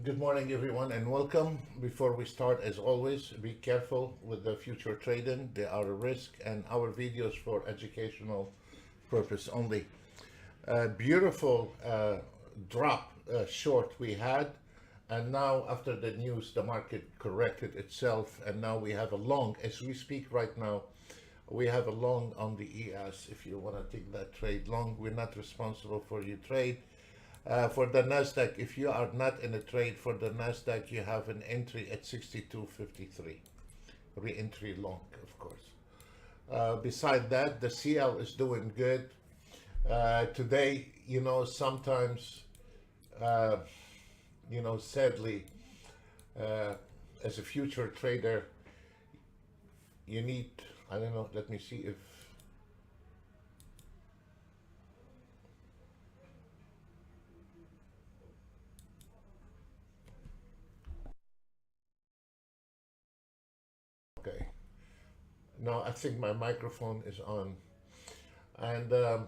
Good morning, everyone, and welcome. Before we start, as always, be careful with the future trading. They are a risk, and our videos for educational purpose only. Beautiful drop short we had, and now after the news, the market corrected itself, and now we have a long. As we speak right now, we have a long on the ES. If you want to take that trade long, we're not responsible for your trade. For the Nasdaq, if you are not in a trade for the Nasdaq, you have an entry at 62.53, re-entry long, of course. Beside that, the CL is doing good. Today, sometimes, sadly, as a future trader, you need, I don't know, let me see if, okay. No, I think my microphone is on. And uh,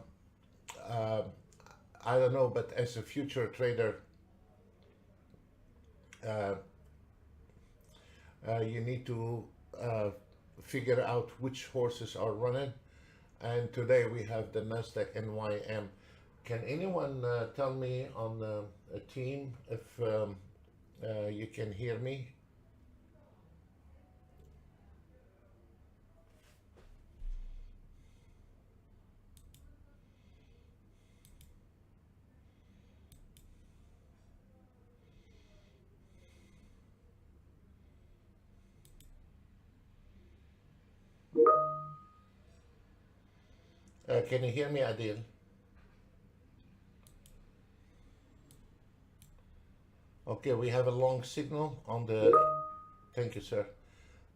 I don't know, but as a future trader, uh, you need to figure out which horses are running. And today we have the Nasdaq NYM. Can anyone tell me on a team if you can hear me? Can you hear me, Adil? Okay, we have a long signal on the. Thank you, sir.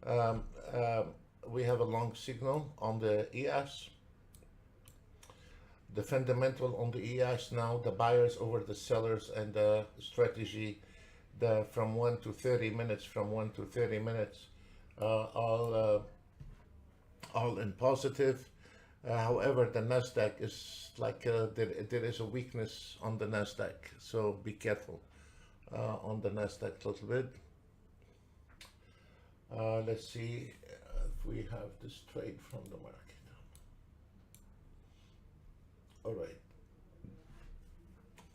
Um, um, we have a long signal on the ES. The fundamental on the ES now, the buyers over the sellers, and the strategy, the from 1 to 30 minutes, from 1 to 30 minutes, all in positive. However, the Nasdaq is like there is a weakness on the Nasdaq, so be careful on the Nasdaq a little bit. Let's see if we have this trade from the market. All right.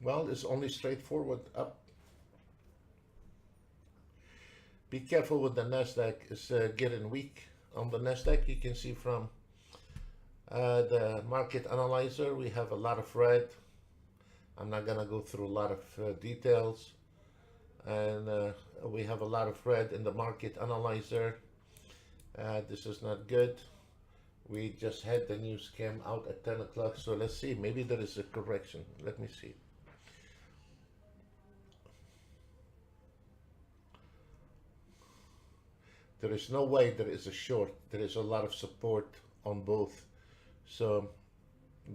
Well, it's only straightforward up. Be careful with the Nasdaq. It's getting weak. On the Nasdaq, you can see from the market analyzer, we have a lot of red. I'm not gonna go through a lot of details. And we have a lot of red in the market analyzer. This is not good. We just had the news came out at 10 o'clock, so let's see, maybe there is a correction. Let me see. There is no way there is a short. There is a lot of support on both. So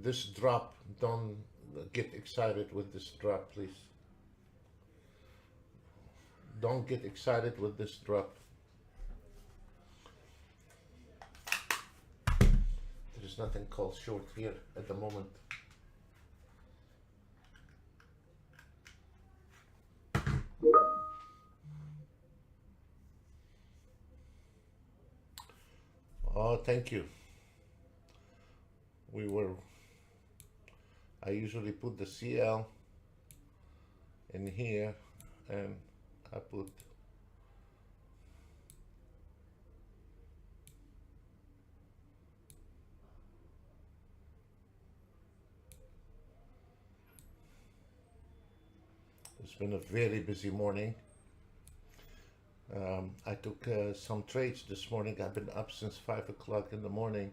this drop, don't get excited with this drop, please. Don't get excited with this drop. There is nothing called short here at the moment. Oh, thank you. I usually put the CL in here, and I put it's been a very busy morning. I took some trades this morning. I've been up since 5 o'clock in the morning,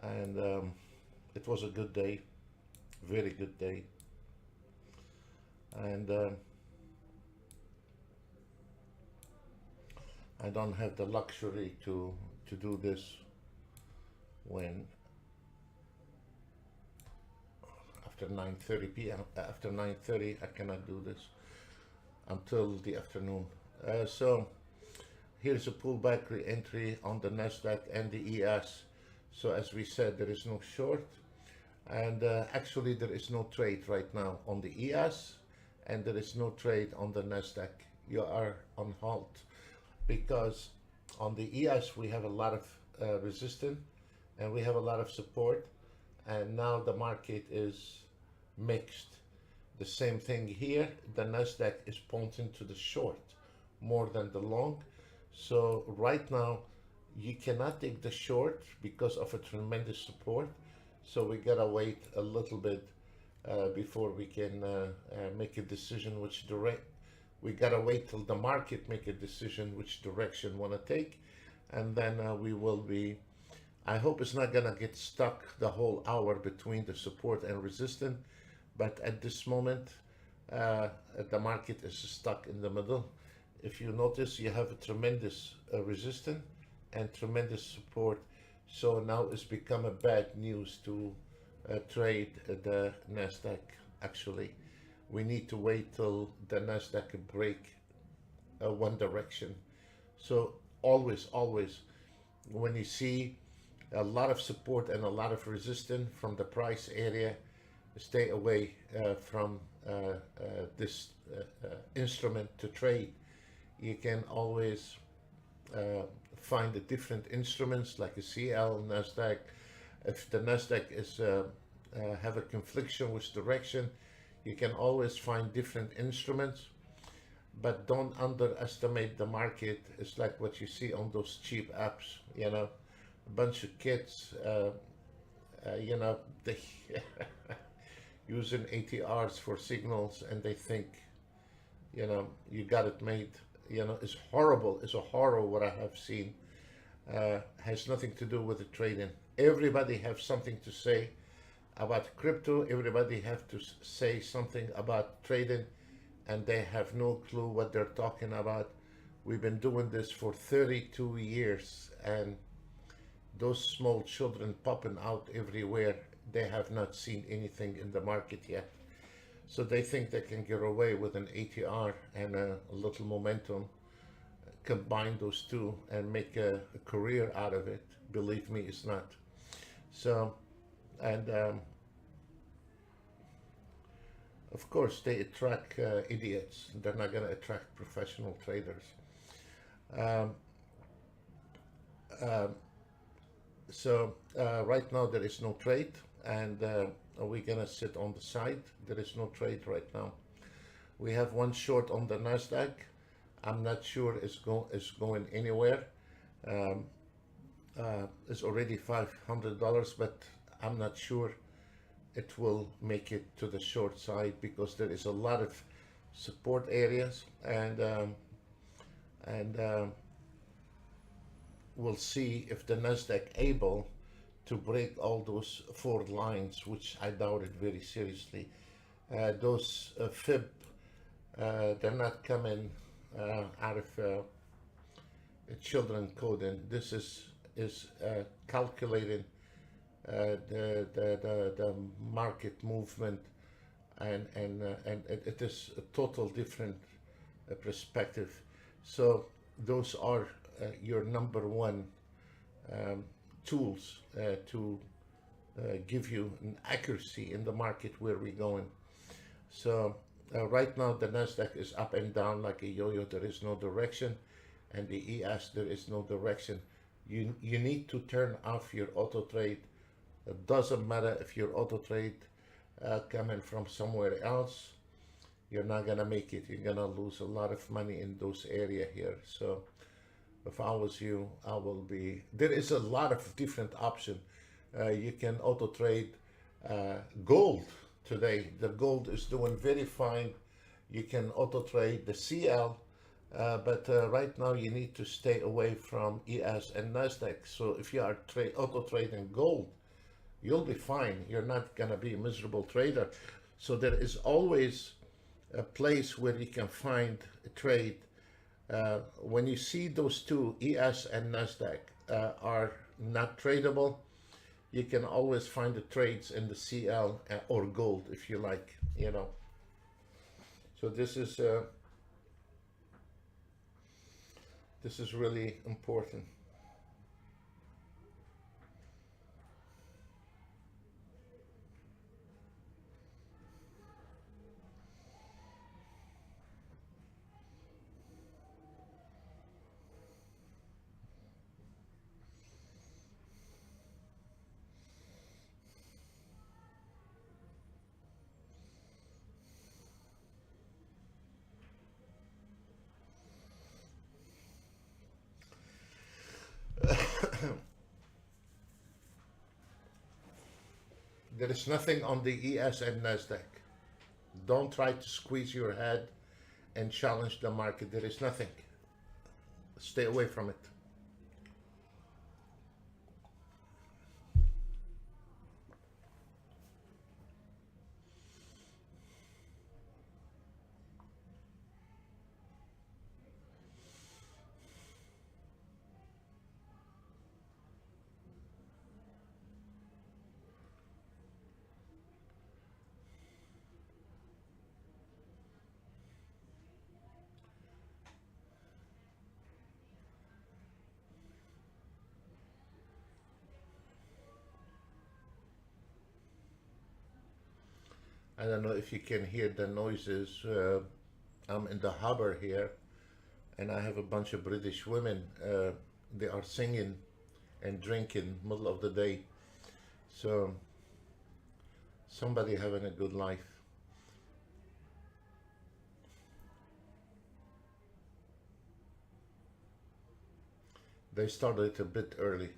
and it was a good day, very good day. And I don't have the luxury to do this when after 9:30 p.m. After 9:30, I cannot do this until the afternoon. So here's a pullback re-entry on the Nasdaq and the ES. So as we said, there is no short, and actually there is no trade right now on the ES and there is no trade on the Nasdaq. You are on halt, because on the ES we have a lot of resistance and we have a lot of support, and now the market is mixed. The same thing here, the Nasdaq is pointing to the short more than the long. So right now you cannot take the short because of a tremendous support. So we gotta wait a little bit before we can make a decision which direct. We gotta wait till the market make a decision which direction wanna take, and then we will be. I hope it's not gonna get stuck the whole hour between the support and resistance, but at this moment the market is stuck in the middle. If you notice, you have a tremendous resistance and tremendous support. So now it's become a bad news to trade the Nasdaq. Actually, we need to wait till the Nasdaq break one direction. So always, when you see a lot of support and a lot of resistance from the price area, stay away from this instrument to trade. You can always find the different instruments like a CL, Nasdaq. If the Nasdaq is have a confliction with direction, you can always find different instruments, but don't underestimate the market. It's like what you see on those cheap apps, you know, a bunch of kids, you know, they using ATRs for signals, and they think, you know, you got it made. You know, it's horrible. It's a horror what I have seen. Has nothing to do with the trading. Everybody have something to say about crypto. Everybody have to say something about trading, and they have no clue what they're talking about. We've been doing this for 32 years, and those small children popping out everywhere, they have not seen anything in the market yet. So they think they can get away with an ATR and a little momentum, combine those two and make a career out of it. Believe me, it's not. So, and of course they attract idiots. They're not going to attract professional traders. So right now there is no trade, and we're gonna sit on the side. There is no trade right now. We have one short on the Nasdaq. I'm not sure it's going anywhere. It's already $500, but I'm not sure it will make it to the short side, because there is a lot of support areas, and we'll see if the Nasdaq able to break all those 4 lines, which I doubt it very seriously. Those fib, they're not coming out of children coding. This is calculating the market movement, and it is a total different perspective. So those are your number one tools to give you an accuracy in the market where we're going. So right now the Nasdaq is up and down like a yo-yo. There is no direction, and the ES, there is no direction. You need to turn off your auto trade. It doesn't matter if your auto trade coming from somewhere else. You're not gonna make it. You're gonna lose a lot of money in those area here. So if I was you, I will be. There is a lot of different options. You can auto trade gold today. The gold is doing very fine. You can auto trade the CL, but right now you need to stay away from ES and Nasdaq. So if you are auto trading gold, you'll be fine. You're not gonna be a miserable trader. So there is always a place where you can find a trade. When you see those two, ES and Nasdaq, are not tradable, you can always find the trades in the CL or gold if you like, you know. So this is really important. There is nothing on the ES and NASDAQ. Don't try to squeeze your head and challenge the market. There is nothing. Stay away from it. I don't know if you can hear the noises. I'm in the harbor here, and I have a bunch of British women. They are singing and drinking middle of the day. So somebody having a good life. They started a bit early.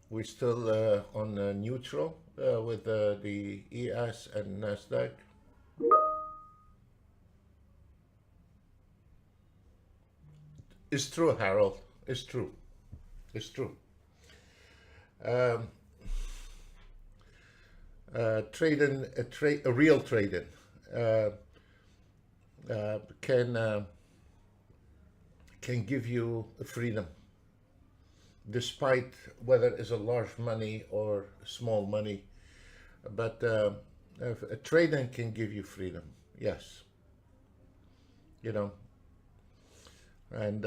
We're still on neutral with the ES and NASDAQ. It's true, Harold. It's true. It's true. Um, Trading, a real trading uh, can give you freedom, despite whether it's a large money or small money. But a trading can give you freedom, yes. You know, and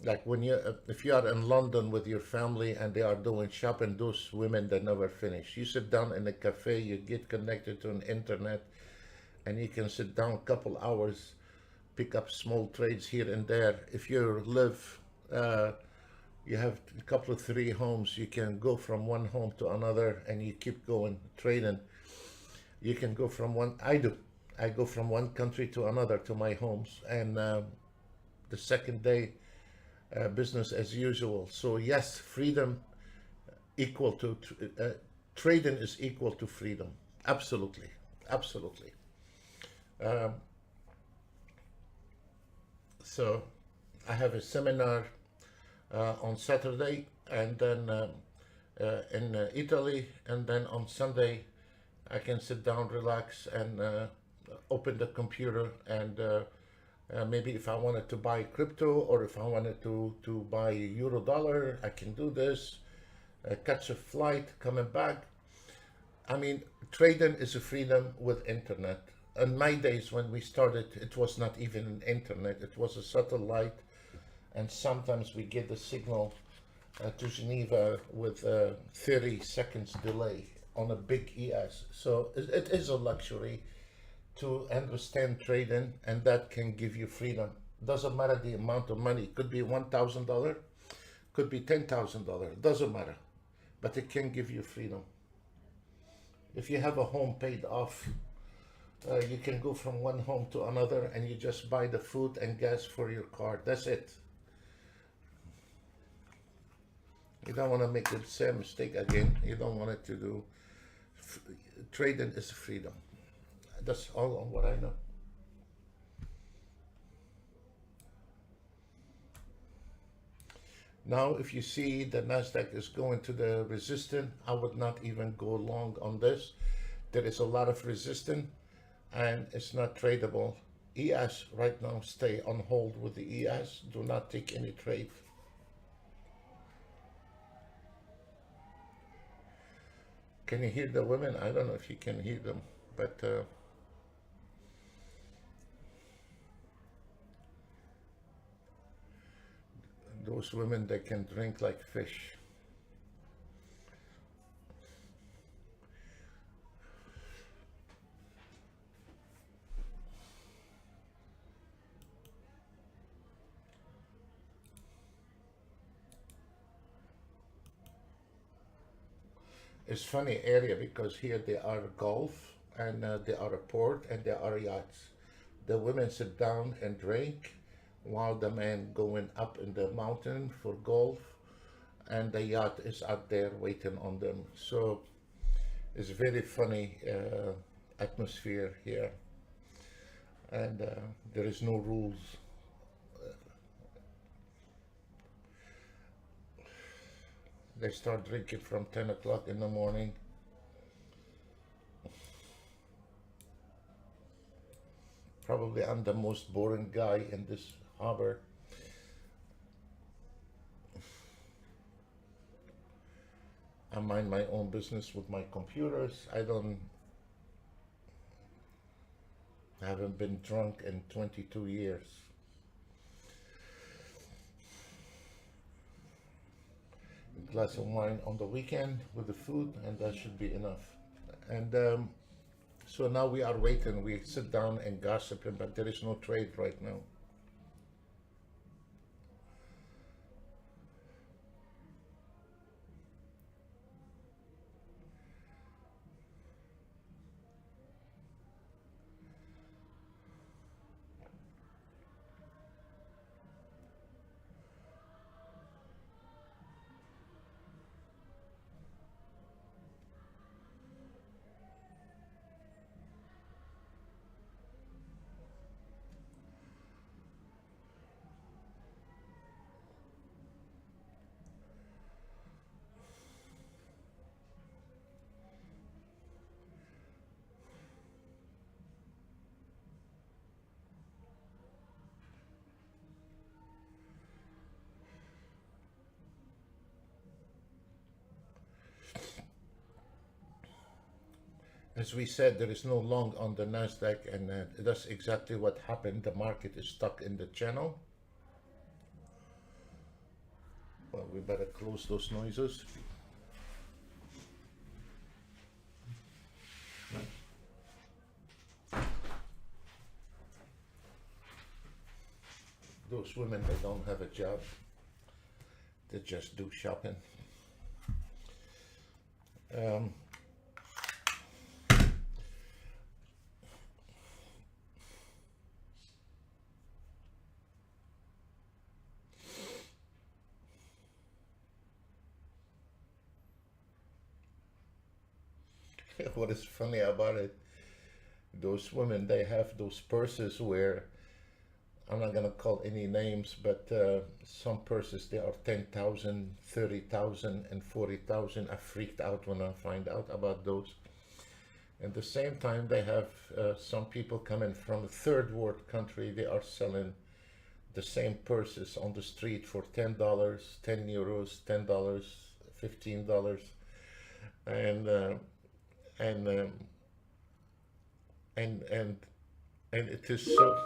like when you, if you are in London with your family and they are doing shopping, those women that never finish. You sit down in a cafe, you get connected to an internet, and you can sit down a couple hours, pick up small trades here and there. If you live, you have a couple of three homes, you can go from one home to another and you keep going trading. You can go from one, I go from one country to another to my homes, and the second day, business as usual. So yes, freedom equal to, trading is equal to freedom. Absolutely, absolutely. Um, so I have a seminar on Saturday, and then in Italy, and then on Sunday I can sit down, relax, and open the computer, and maybe if I wanted to buy crypto, or if I wanted to buy euro dollar, I can do this, catch a flight coming back. I mean, trading is a freedom with internet. In my days when we started, it was not even an internet, it was a satellite, and sometimes we get the signal to Geneva with 30 seconds delay on a big ES. So it is a luxury to understand trading, and that can give you freedom. Doesn't matter the amount of money. It could be $1,000, could be $10,000, doesn't matter, but it can give you freedom. If you have a home paid off, you can go from one home to another, and you just buy the food and gas for your car. That's it. You don't want to make the same mistake again. You don't want it to do. Trading is freedom. That's all on what I know. Now, if you see the NASDAQ is going to the resistance, I would not even go long on this. There is a lot of resistance, and it's not tradable. ES right now, stay on hold with the ES. Do not take any trade. Can you hear the women? I don't know if you can hear them, but those Those women, they can drink like fish. It's funny area because here they are golf and they are a port and there are yachts. The women sit down and drink while the men going up in the mountain for golf, and the yacht is out there waiting on them. So it's very funny atmosphere here, and there is no rules. They start drinking from 10 o'clock in the morning. Probably I'm the most boring guy in this harbor. I mind my own business with my computers. I haven't been drunk in 22 years. A glass of wine on the weekend with the food, and that should be enough. And so now we are waiting. We sit down and gossip, but there is no trade right now. As we said, there is no long on the Nasdaq, and that's exactly what happened. The market is stuck in the channel. Well, we better close those noises. Those women, they don't have a job. They just do shopping. What is funny about it, those women, they have those purses where, I'm not gonna call any names, but some purses, they are 10,000, 30,000 and 40,000. I freaked out when I find out about those. At the same time, they have some people coming from a third world country. They are selling the same purses on the street for $10, 10 euros, $10, $15, and it is so.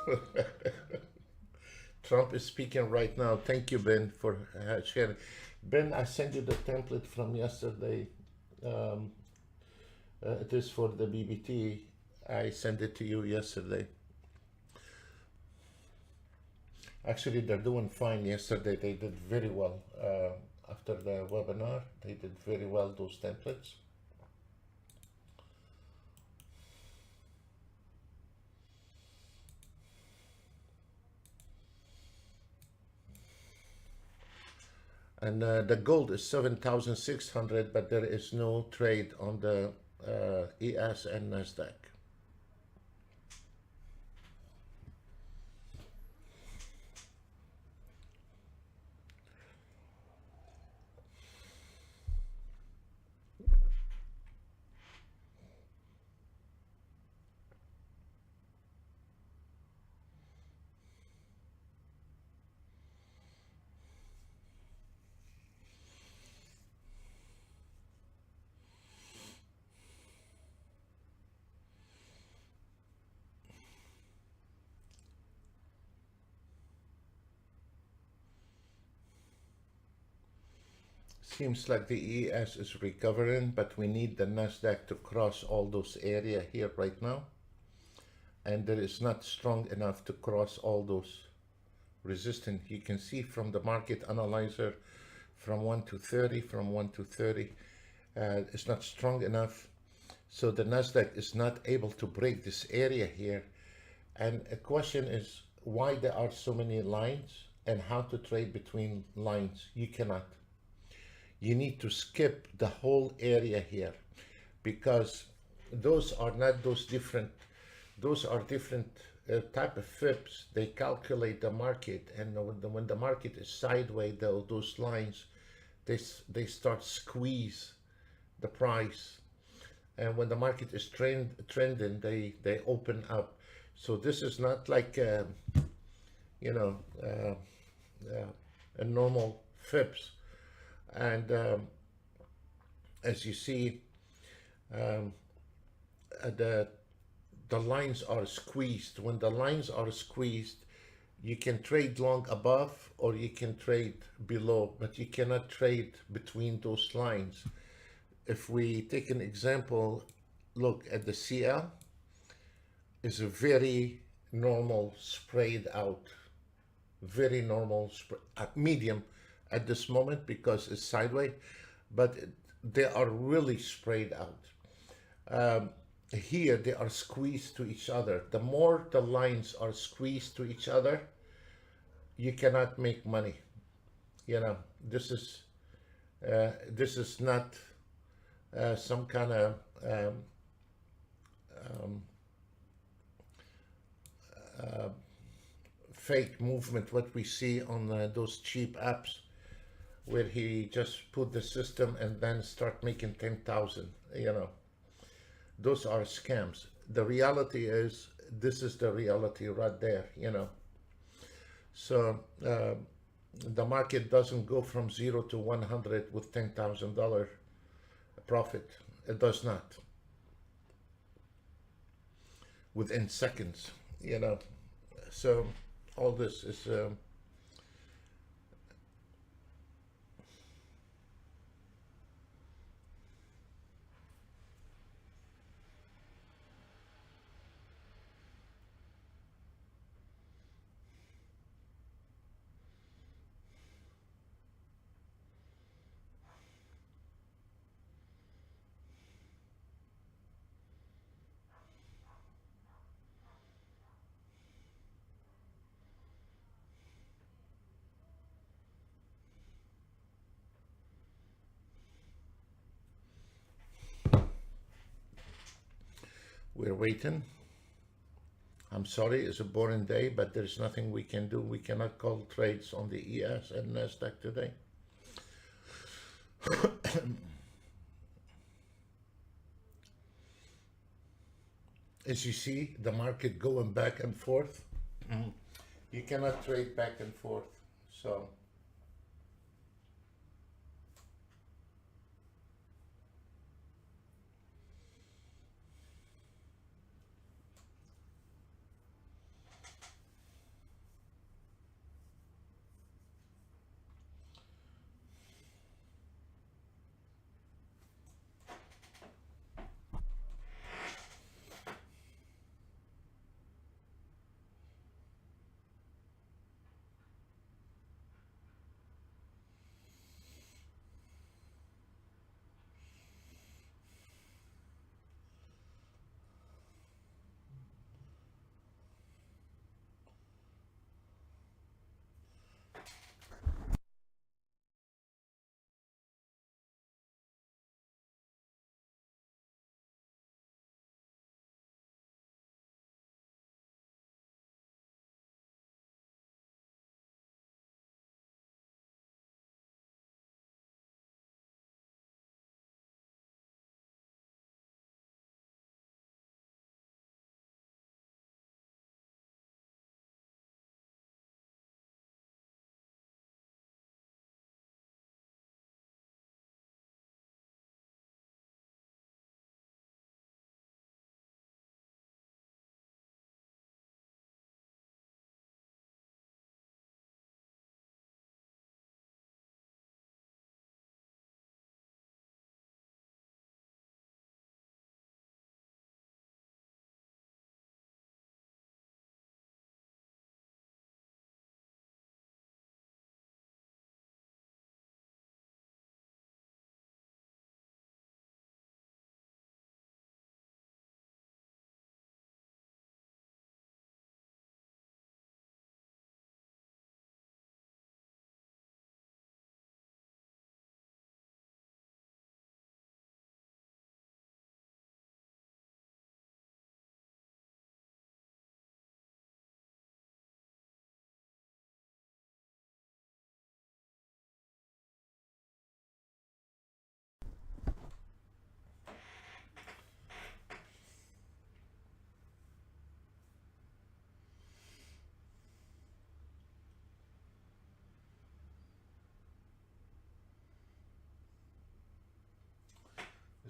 Trump is speaking right now. Thank you, Ben, for sharing. Ben, I sent you the template from yesterday. It is for the BBT. I sent it to you yesterday. Actually, they're doing fine. Yesterday, they did very well. After the webinar, they did very well, those templates. And the gold is 7,600, but there is no trade on the ES and Nasdaq. Seems like the ES is recovering, but we need the Nasdaq to cross all those area here right now, and there is not strong enough to cross all those resistance. You can see from the market analyzer from 1 to 30, from 1 to 30, it's not strong enough, so the Nasdaq is not able to break this area here. And a question is why there are so many lines and how to trade between lines. You cannot. You need to skip the whole area here, because those are not those different, those are different type of fibs. They calculate the market, and when the market is sideways, those lines, they start squeeze the price, and when the market is trending, they open up. So this is not like you know, a normal fibs. And as you see, the lines are squeezed. When the lines are squeezed, you can trade long above or you can trade below, but you cannot trade between those lines. If we take an example, look at the CL, is a very normal sprayed out, very normal medium at this moment because it's sideways, but they are really sprayed out. Here they are squeezed to each other. The more the lines are squeezed to each other, you cannot make money. You know, this is not some kind of fake movement what we see on those cheap apps, where he just put the system and then start making 10,000. You know, those are scams. The reality is, this is the reality right there, you know. So the market doesn't go from 0 to 100 with $10,000 profit. It does not. Within seconds, you know. So all this is we're waiting. I'm sorry, it's a boring day, but there's nothing we can do. We cannot call trades on the ES and Nasdaq today. As you see, the market going back and forth. You cannot trade back and forth. So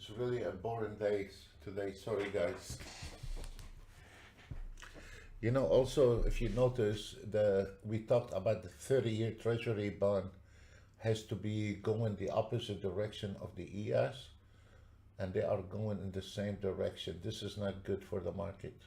It's really a boring day today. Sorry, guys. You know, also, if you notice, we talked about the 30-year Treasury bond has to be going the opposite direction of the ES, and they are going in the same direction. This is not good for the market.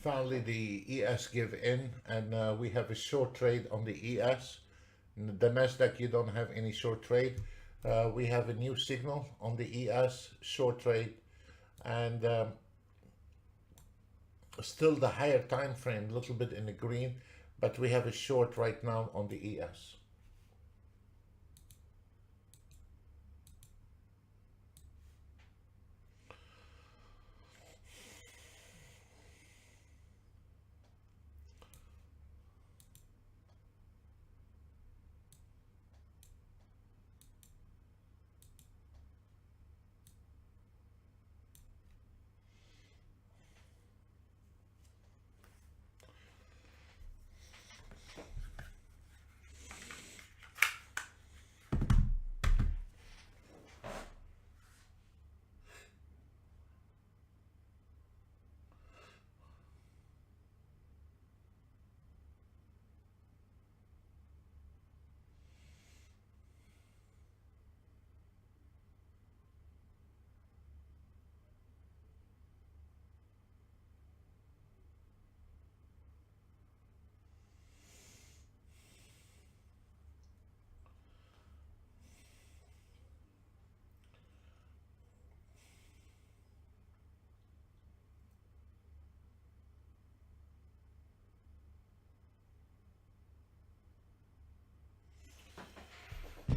Finally, the ES give in, and we have a short trade on the ES. The Nasdaq, you don't have any short trade. We have a new signal on the ES short trade, and still the higher time frame, a little bit in the green, but we have a short right now on the ES.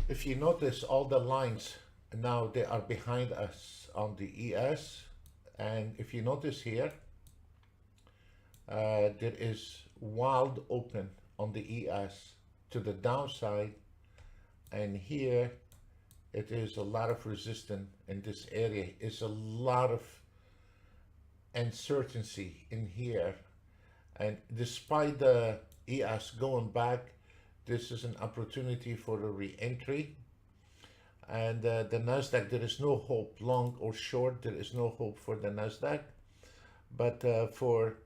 If you notice, all the lines now, they are behind us on the ES, and if you notice here, there is wild open on the ES to the downside, and here it is a lot of resistance in this area. It's a lot of uncertainty in here, and despite the ES going back, this is an opportunity for a re-entry. And the Nasdaq, there is no hope, long or short, there is no hope for the Nasdaq. But for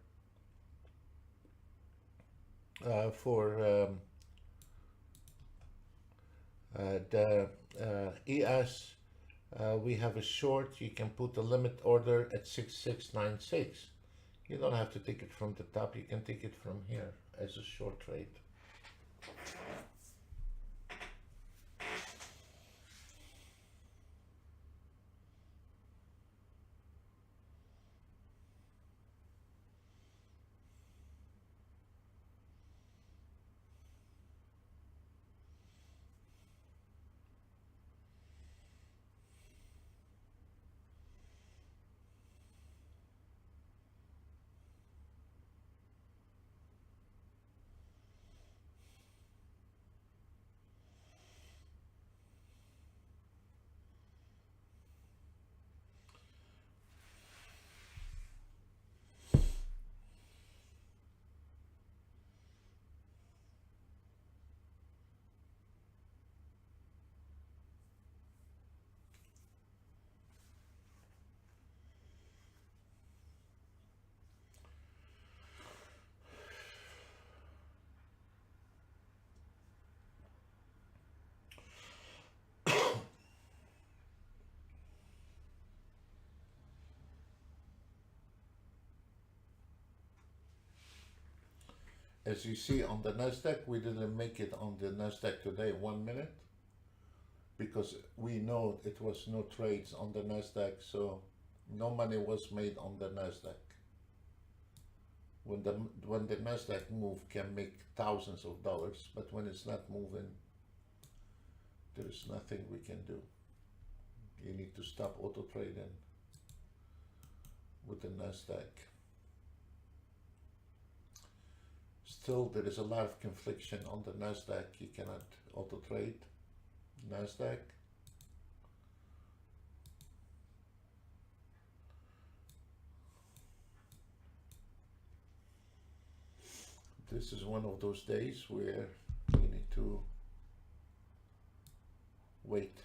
the ES, we have a short. You can put a limit order at 6696. You don't have to take it from the top, you can take it from here as a short trade. As you see on the Nasdaq, we didn't make it on the Nasdaq today 1 minute because we know it was no trades on the Nasdaq, so no money was made on the Nasdaq. When the Nasdaq move can make thousands of dollars, but when it's not moving, there is nothing we can do. You need to stop auto trading with the Nasdaq. Still, there is a lot of confliction on the Nasdaq. You cannot auto trade Nasdaq. This is one of those days where we need to wait.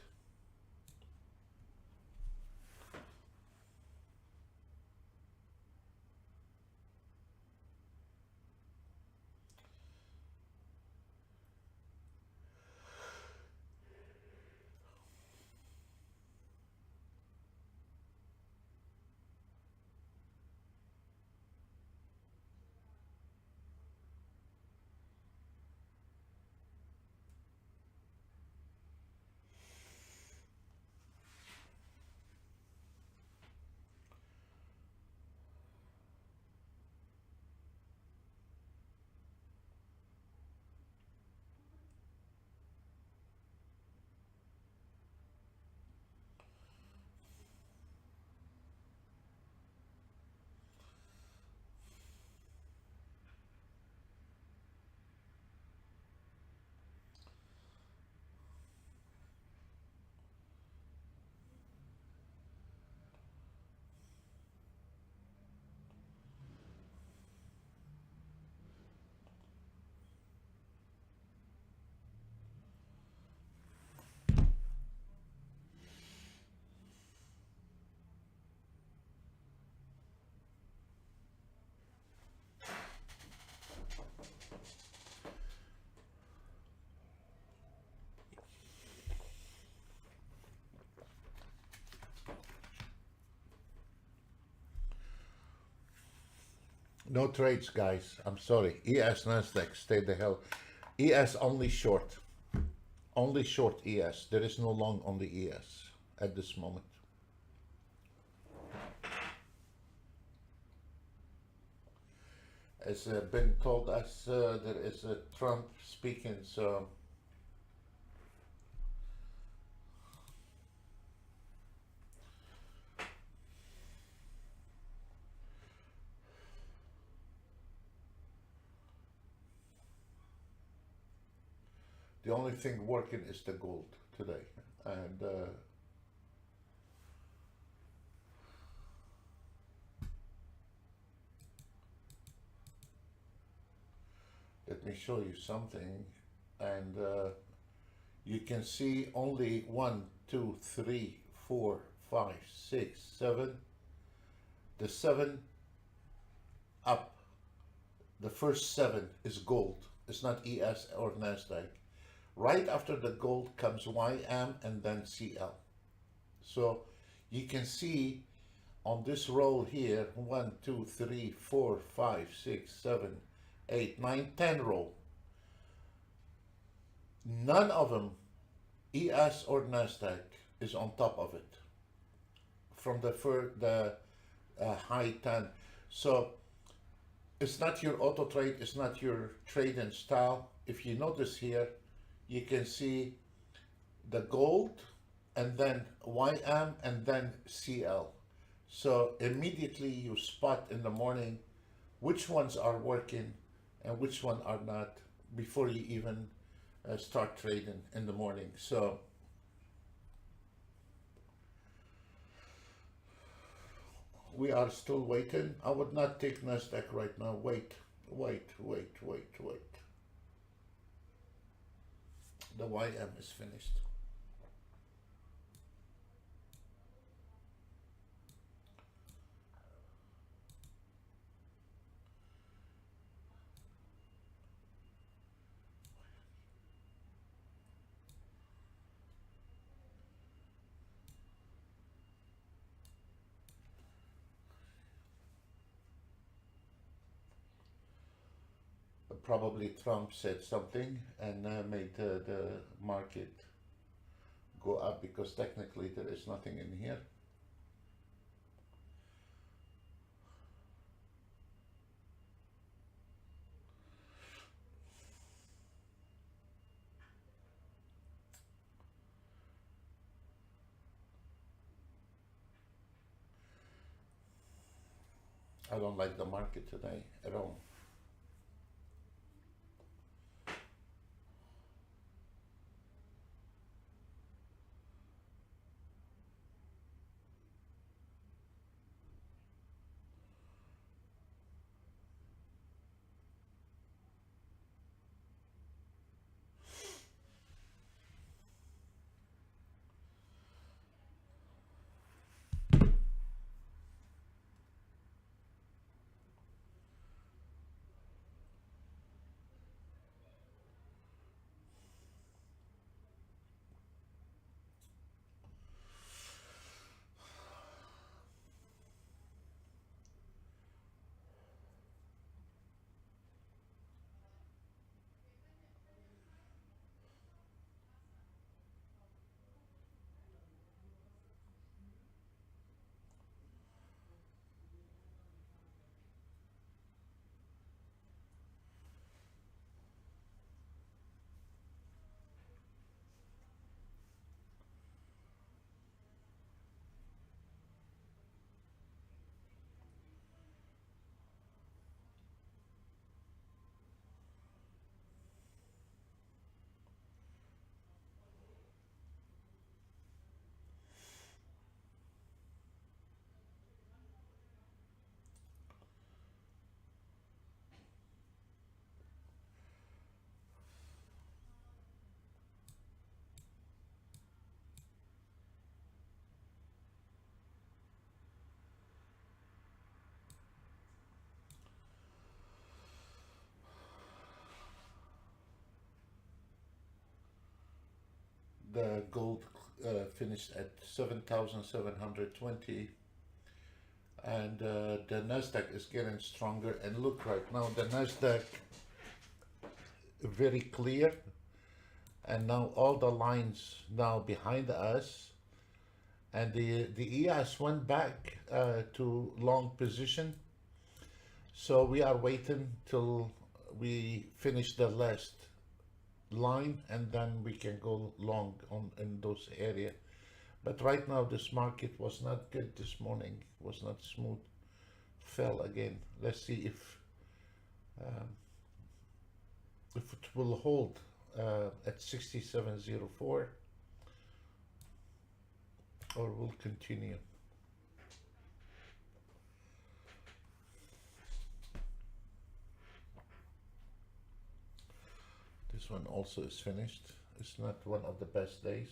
No trades, guys. I'm sorry. ES Nasdaq, stay the hell. ES only short. Only short ES. There is no long on the ES at this moment. As been told us, there is a Trump speaking, so the only thing working is the gold today. And let me show you something. And you can see only 1, 2, 3, 4, 5, 6, 7. The 7 up, the first 7 is gold. It's not ES or Nasdaq. Right after the gold comes YM and then CL. So you can see on this roll here 1, 2, 3, 4, 5, 6, 7, 8, 9, 10 roll. None of them, ES or Nasdaq, is on top of it from the high 10. So it's not your auto trade, it's not your trade and style. If you notice here, you can see the gold and then YM and then CL. So immediately you spot in the morning which ones are working and which one are not before you even start trading in the morning. So we are still waiting. I would not take Nasdaq right now. Wait. The YM is finished. Probably Trump said something and made the market go up because technically there is nothing in here. I don't like the market today at all. The gold finished at 7,720. and the Nasdaq is getting stronger. And look, right now the Nasdaq very clear, and now all the lines now behind us, and the ES went back to long position. So we are waiting till we finish the last line, and then we can go long on in those area. But right now this market was not good this morning, was not smooth, fell again. Let's see if it will hold at 67.04 or will continue. This one also is finished. It's not one of the best days.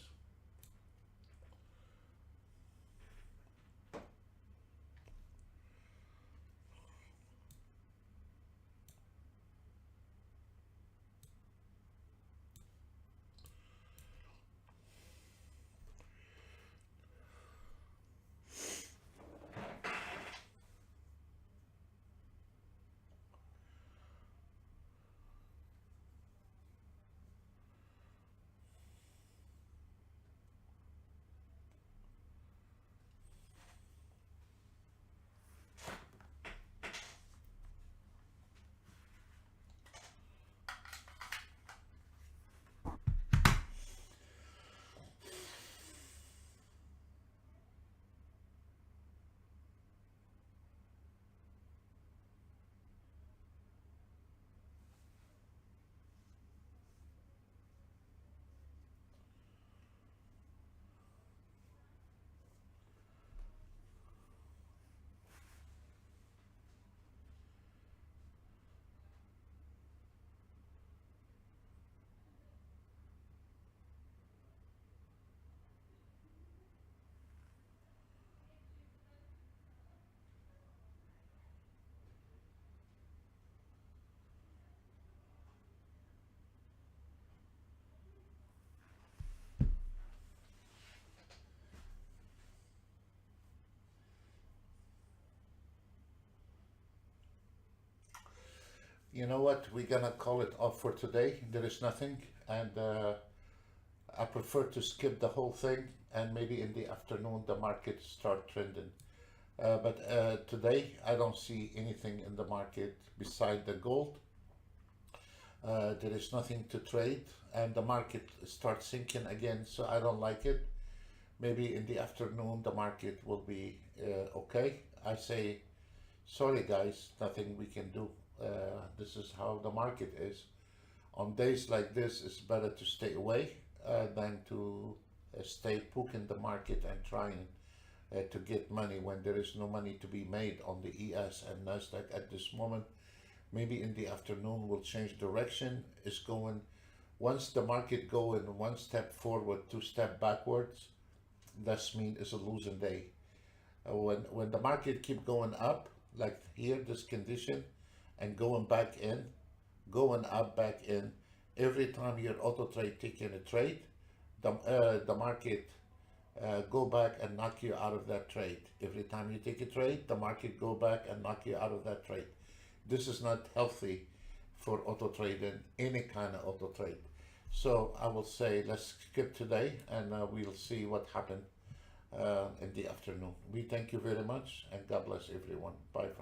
You know what? We're gonna call it off for today. There is nothing, and I prefer to skip the whole thing, and maybe in the afternoon the market start trending. But today I don't see anything in the market beside the gold. There is nothing to trade, and the market starts sinking again, so I don't like it. Maybe in the afternoon the market will be okay. I say, sorry guys, nothing we can do. This is how the market is. On days like this, it's better to stay away than to stay poking the market and trying to get money when there is no money to be made on the ES and Nasdaq at this moment. Maybe in the afternoon we'll change direction. It's going, once the market going one step forward, two step backwards, that's mean it's a losing day. When the market keep going up, like here, this condition, and going back in, going up, back in, every time you're auto trade taking a trade, the market go back and knock you out of that trade. Every time you take a trade, the market go back and knock you out of that trade. This is not healthy for auto trading, any kind of auto trade. So I will say let's skip today, and we'll see what happened in the afternoon. We thank you very much, and God bless everyone. Bye.